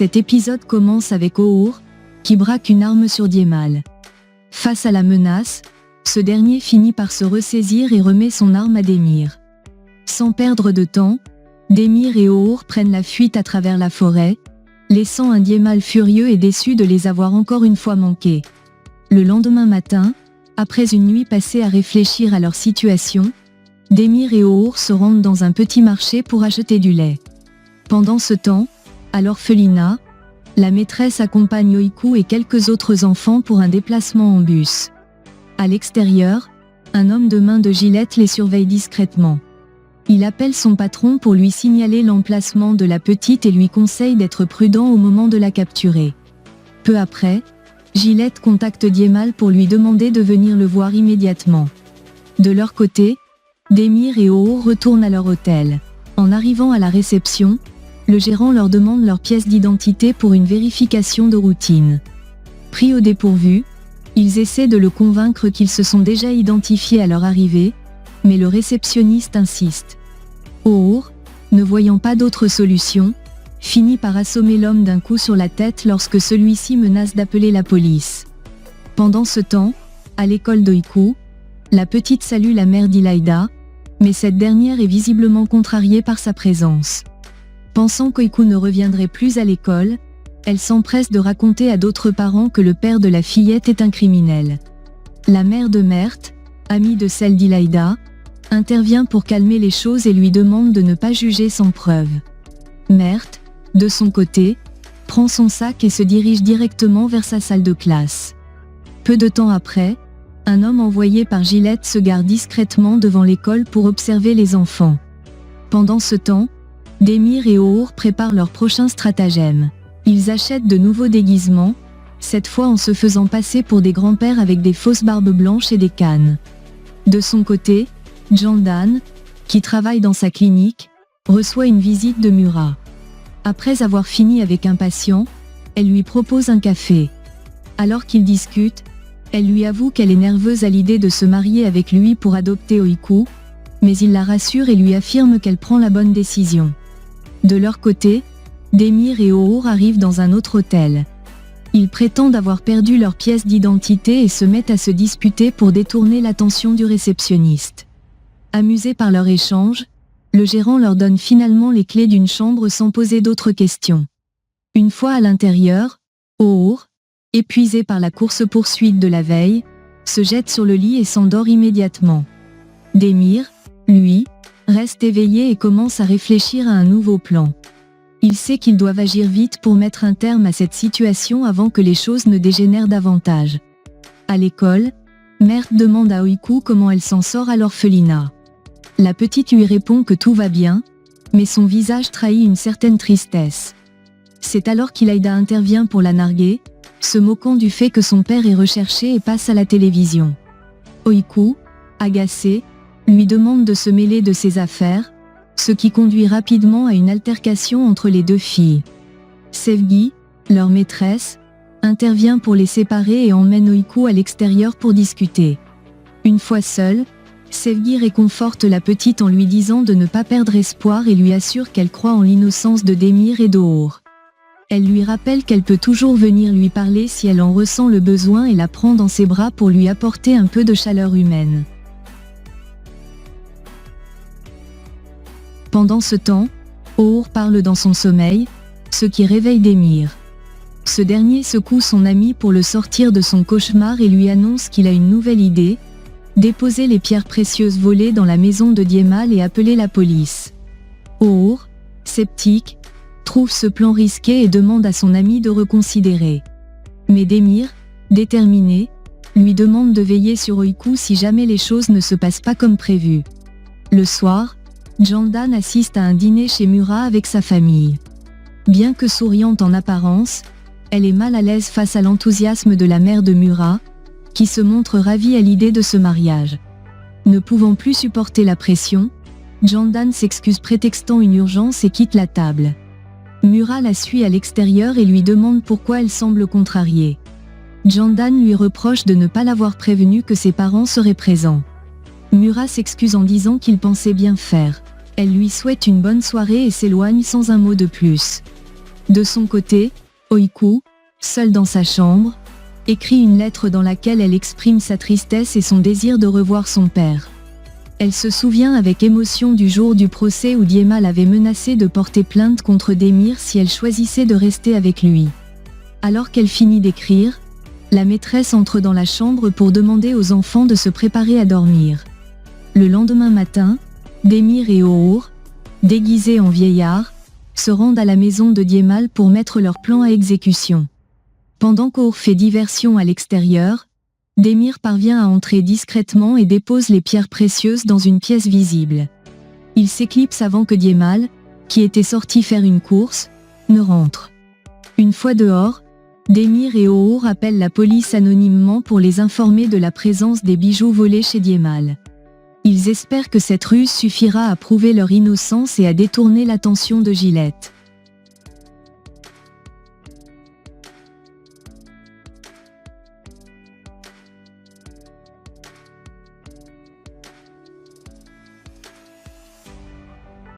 Cet épisode commence avec O'Hoor, qui braque une arme sur Diemal. Face à la menace, ce dernier finit par se ressaisir et remet son arme à Démir. Sans perdre de temps, Démir et O'Hoor prennent la fuite à travers la forêt, laissant un Diemal furieux et déçu de les avoir encore une fois manqués. Le lendemain matin, après une nuit passée à réfléchir à leur situation, Démir et O'Hoor se rendent dans un petit marché pour acheter du lait. Pendant ce temps, à l'orphelinat, la maîtresse accompagne Oiku et quelques autres enfants pour un déplacement en bus. À l'extérieur, un homme de main de Gillette les surveille discrètement. Il appelle son patron pour lui signaler l'emplacement de la petite et lui conseille d'être prudent au moment de la capturer. Peu après, Gillette contacte Diemal pour lui demander de venir le voir immédiatement. De leur côté, Démir et O'Hoor retournent à leur hôtel. En arrivant à la réception, le gérant leur demande leur pièce d'identité pour une vérification de routine. Pris au dépourvu, ils essaient de le convaincre qu'ils se sont déjà identifiés à leur arrivée, mais le réceptionniste insiste. O'Hoor, ne voyant pas d'autre solution, finit par assommer l'homme d'un coup sur la tête lorsque celui-ci menace d'appeler la police. Pendant ce temps, à l'école d'Oiku, la petite salue la mère d'Ilaïda, mais cette dernière est visiblement contrariée par sa présence. Pensant qu'Oiku ne reviendrait plus à l'école, elle s'empresse de raconter à d'autres parents que le père de la fillette est un criminel. La mère de Mert, amie de celle d'Ilaïda, intervient pour calmer les choses et lui demande de ne pas juger sans preuve. Mert, de son côté, prend son sac et se dirige directement vers sa salle de classe. Peu de temps après, un homme envoyé par Gillette se gare discrètement devant l'école pour observer les enfants. Pendant ce temps, Démir et O'Hoor préparent leur prochain stratagème. Ils achètent de nouveaux déguisements, cette fois en se faisant passer pour des grands-pères avec des fausses barbes blanches et des cannes. De son côté, Jandan, qui travaille dans sa clinique, reçoit une visite de Mura. Après avoir fini avec un patient, elle lui propose un café. Alors qu'ils discutent, elle lui avoue qu'elle est nerveuse à l'idée de se marier avec lui pour adopter Oiku, mais il la rassure et lui affirme qu'elle prend la bonne décision. De leur côté, Démir et O'Hoor arrivent dans un autre hôtel. Ils prétendent avoir perdu leur pièce d'identité et se mettent à se disputer pour détourner l'attention du réceptionniste. Amusés par leur échange, le gérant leur donne finalement les clés d'une chambre sans poser d'autres questions. Une fois à l'intérieur, O'Hoor, épuisé par la course-poursuite de la veille, se jette sur le lit et s'endort immédiatement. Démir, lui, reste éveillé et commence à réfléchir à un nouveau plan. Ils savent qu'ils doivent agir vite pour mettre un terme à cette situation avant que les choses ne dégénèrent davantage. À l'école, Mert demande à Oiku comment elle s'en sort à l'orphelinat. La petite lui répond que tout va bien, mais son visage trahit une certaine tristesse. C'est alors qu'Ilaïda intervient pour la narguer, se moquant du fait que son père est recherché et passe à la télévision. Oiku, agacé, lui demande de se mêler de ses affaires, ce qui conduit rapidement à une altercation entre les deux filles. Sevgi, leur maîtresse, intervient pour les séparer et emmène Oiku à l'extérieur pour discuter. Une fois seule, Sevgi réconforte la petite en lui disant de ne pas perdre espoir et lui assure qu'elle croit en l'innocence de Démir et d'O'Hoor. Elle lui rappelle qu'elle peut toujours venir lui parler si elle en ressent le besoin et la prend dans ses bras pour lui apporter un peu de chaleur humaine. Pendant ce temps, O'Hoor parle dans son sommeil, ce qui réveille Démir. Ce dernier secoue son ami pour le sortir de son cauchemar et lui annonce qu'il a une nouvelle idée: déposer les pierres précieuses volées dans la maison de Diemal et appeler la police. O'Hoor, sceptique, trouve ce plan risqué et demande à son ami de reconsidérer. Mais Démir, déterminé, lui demande de veiller sur Oiku si jamais les choses ne se passent pas comme prévu. Le soir, Jandan assiste à un dîner chez Mura avec sa famille. Bien que souriante en apparence, elle est mal à l'aise face à l'enthousiasme de la mère de Mura, qui se montre ravie à l'idée de ce mariage. Ne pouvant plus supporter la pression, Jandan s'excuse prétextant une urgence et quitte la table. Mura la suit à l'extérieur et lui demande pourquoi elle semble contrariée. Jandan lui reproche de ne pas l'avoir prévenu que ses parents seraient présents. Mura s'excuse en disant qu'il pensait bien faire. Elle lui souhaite une bonne soirée et s'éloigne sans un mot de plus. De son côté, Oiku, seule dans sa chambre, écrit une lettre dans laquelle elle exprime sa tristesse et son désir de revoir son père. Elle se souvient avec émotion du jour du procès où Diema l'avait menacée de porter plainte contre Demir si elle choisissait de rester avec lui. Alors qu'elle finit d'écrire, la maîtresse entre dans la chambre pour demander aux enfants de se préparer à dormir. Le lendemain matin, Demir et Our, déguisés en vieillards, se rendent à la maison de Diemal pour mettre leur plan à exécution. Pendant qu'Our fait diversion à l'extérieur, Demir parvient à entrer discrètement et dépose les pierres précieuses dans une pièce visible. Il s'éclipse avant que Diemal, qui était sorti faire une course, ne rentre. Une fois dehors, Demir et Our appellent la police anonymement pour les informer de la présence des bijoux volés chez Diemal. Ils espèrent que cette ruse suffira à prouver leur innocence et à détourner l'attention de Gillette.